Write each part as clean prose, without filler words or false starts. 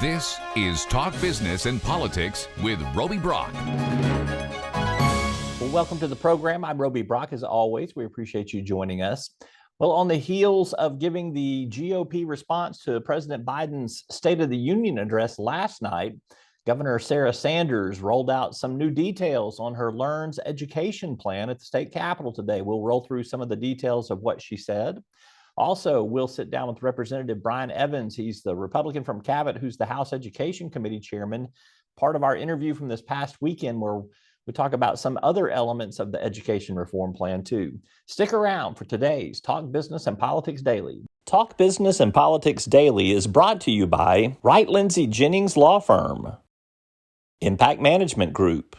This is Talk Business and Politics with Roby Brock. Well, welcome to the program. I'm Roby Brock. As always, we appreciate you joining us. Well, on the heels of giving the GOP response to President Biden's State of the Union address last night, Governor Sarah Sanders rolled out some new details on her Learns education plan at the state capitol today. We'll roll through some of the details of what she said. Also, we'll sit down with Representative Brian Evans. He's the Republican from Cabot, who's the House Education Committee chairman. Part of our interview from this past weekend where we talk about some other elements of the education reform plan too. Stick around for today's Talk Business and Politics Daily. Talk Business and Politics Daily is brought to you by Wright Lindsay Jennings Law Firm, Impact Management Group,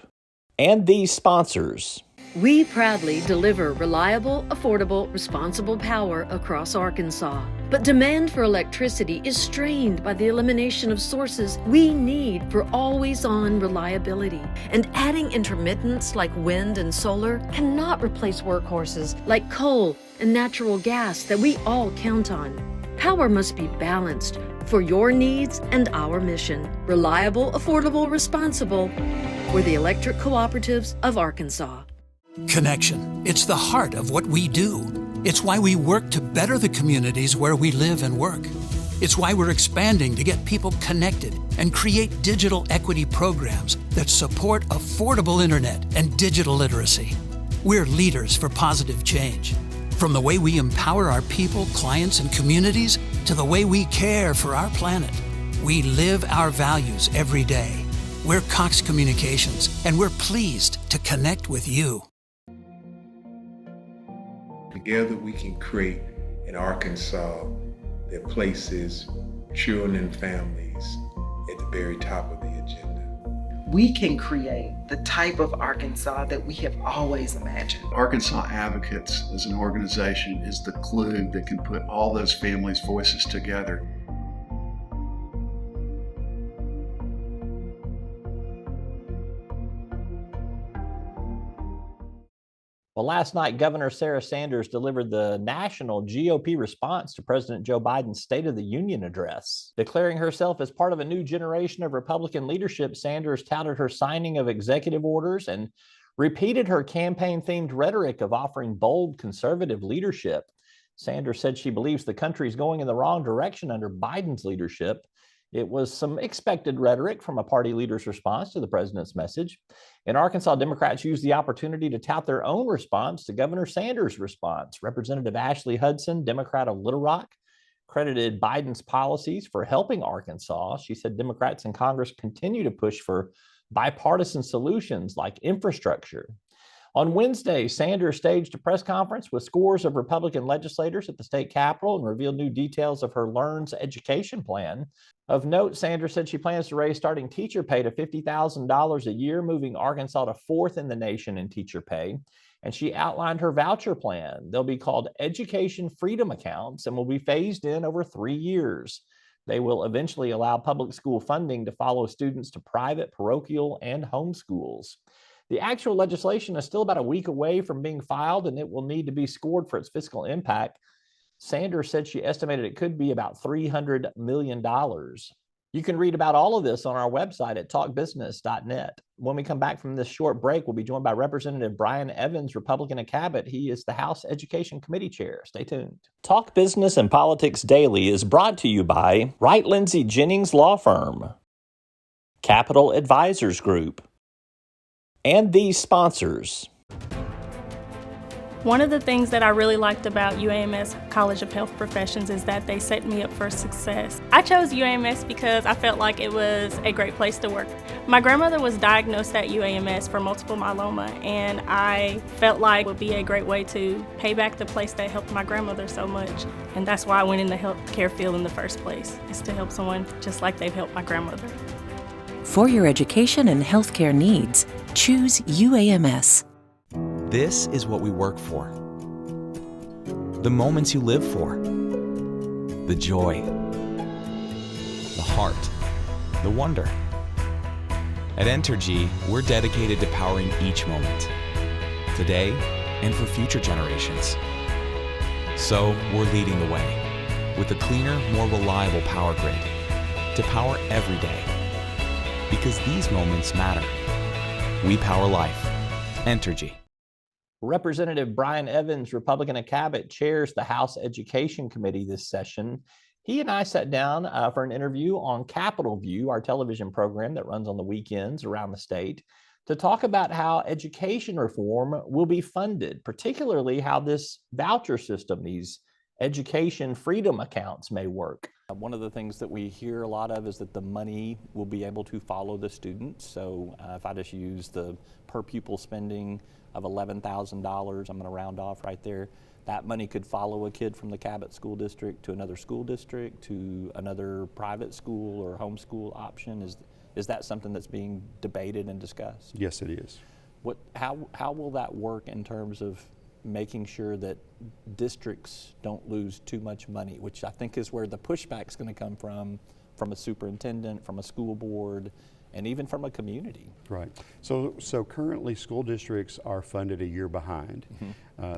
and these sponsors. We proudly deliver reliable, affordable, responsible power across Arkansas. But demand for electricity is strained by the elimination of sources we need for always-on reliability. And adding intermittents like wind and solar cannot replace workhorses like coal and natural gas that we all count on. Power must be balanced for your needs and our mission. Reliable, affordable, responsible. We're the Electric Cooperatives of Arkansas. Connection. It's the heart of what we do. It's why we work to better the communities where we live and work. It's why we're expanding to get people connected and create digital equity programs that support affordable internet and digital literacy. We're leaders for positive change. From the way we empower our people, clients, and communities to the way we care for our planet. We live our values every day. We're Cox Communications, and we're pleased to connect with you. Together we can create an Arkansas that places children and families at the very top of the agenda. We can create the type of Arkansas that we have always imagined. Arkansas Advocates as an organization is the glue that can put all those families' voices together. Well, last night, Governor Sarah Sanders delivered the national GOP response to President Joe Biden's State of the Union address. Declaring herself as part of a new generation of Republican leadership, Sanders touted her signing of executive orders and repeated her campaign-themed rhetoric of offering bold conservative leadership. Sanders said she believes the country is going in the wrong direction under Biden's leadership. It was some expected rhetoric from a party leader's response to the president's message. In Arkansas, Democrats used the opportunity to tout their own response to Governor Sanders' response. Representative Ashley Hudson, Democrat of Little Rock, credited Biden's policies for helping Arkansas. She said Democrats in Congress continue to push for bipartisan solutions like infrastructure. On Wednesday, Sanders staged a press conference with scores of Republican legislators at the state capitol and revealed new details of her Learns education plan. Of note, Sanders said she plans to raise starting teacher pay to $50,000 a year, moving Arkansas to fourth in the nation in teacher pay. And she outlined her voucher plan. They'll be called Education Freedom Accounts and will be phased in over 3 years. They will eventually allow public school funding to follow students to private, parochial, and home schools. The actual legislation is still about a week away from being filed, and it will need to be scored for its fiscal impact. Sanders said she estimated it could be about $300 million. You can read about all of this on our website at talkbusiness.net. When we come back from this short break, we'll be joined by Representative Brian Evans, Republican of Cabot. He is the House Education Committee Chair. Stay tuned. Talk Business and Politics Daily is brought to you by Wright Lindsay Jennings Law Firm, Capital Advisors Group, and these sponsors. One of the things that I really liked about UAMS College of Health Professions is that they set me up for success. I chose UAMS because I felt like it was a great place to work. My grandmother was diagnosed at UAMS for multiple myeloma, and I felt like it would be a great way to pay back the place that helped my grandmother so much. And that's why I went in the healthcare field in the first place, is to help someone just like they've helped my grandmother. For your education and healthcare needs, choose UAMS. This is what we work for. The moments you live for. The joy. The heart. The wonder. At Entergy, we're dedicated to powering each moment. Today and for future generations. So we're leading the way with a cleaner, more reliable power grid. to power every day. Because these moments matter. We power life. Entergy. Representative Brian Evans, Republican of Cabot, chairs the House Education Committee this session. He and I sat down for an interview on Capitol View, our television program that runs on the weekends around the state, to talk about how education reform will be funded, particularly how this voucher system, these education freedom accounts, may work. One of the things that we hear a lot of is that the money will be able to follow the student. So if I just use the per pupil spending of $11,000, I'm going to round off right there, that money could follow a kid from the Cabot School District to another school district, to another private school or homeschool option. Is that something that's being debated and discussed? Yes, it is. How will that work in terms of making sure that districts don't lose too much money, which I think is where the pushback is going to come from a superintendent, from a school board, and even from a community? Right. So currently school districts are funded a year behind.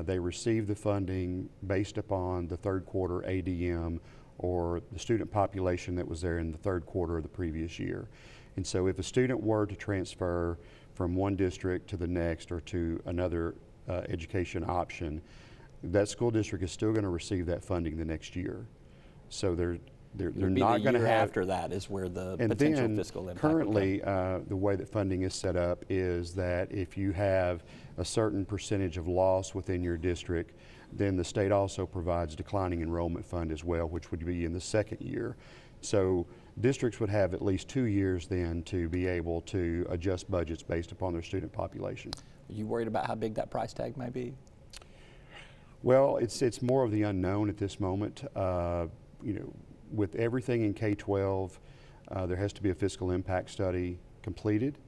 They receive the funding based upon the third quarter ADM or the student population that was there in the third quarter of the previous year. And so if a student were to transfer from one district to the next or to another education option, that school district is still going to receive that funding the next year. So they're not going to have. After that is where the potential fiscal impact. Currently, the way that funding is set up is that if you have a certain percentage of loss within your district, then the state also provides declining enrollment fund as well, which would be in the second year. So districts would have at least 2 years then to be able to adjust budgets based upon their student population. Are you worried about how big that price tag may be? Well, it's more of the unknown at this moment. With everything in K-12, there has to be a fiscal impact study completed,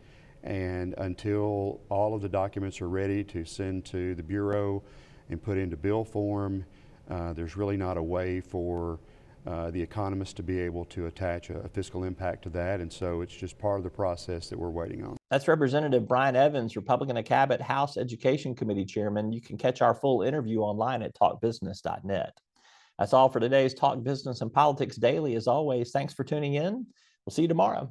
and until all of the documents are ready to send to the Bureau and put into bill form, there's really not a way for the economists to be able to attach a fiscal impact to that, and so it's just part of the process that we're waiting on. That's Representative Brian Evans, Republican of Cabot, House Education Committee Chairman. You can catch our full interview online at talkbusiness.net. That's all for today's Talk Business and Politics Daily. As always, thanks for tuning in. We'll see you tomorrow.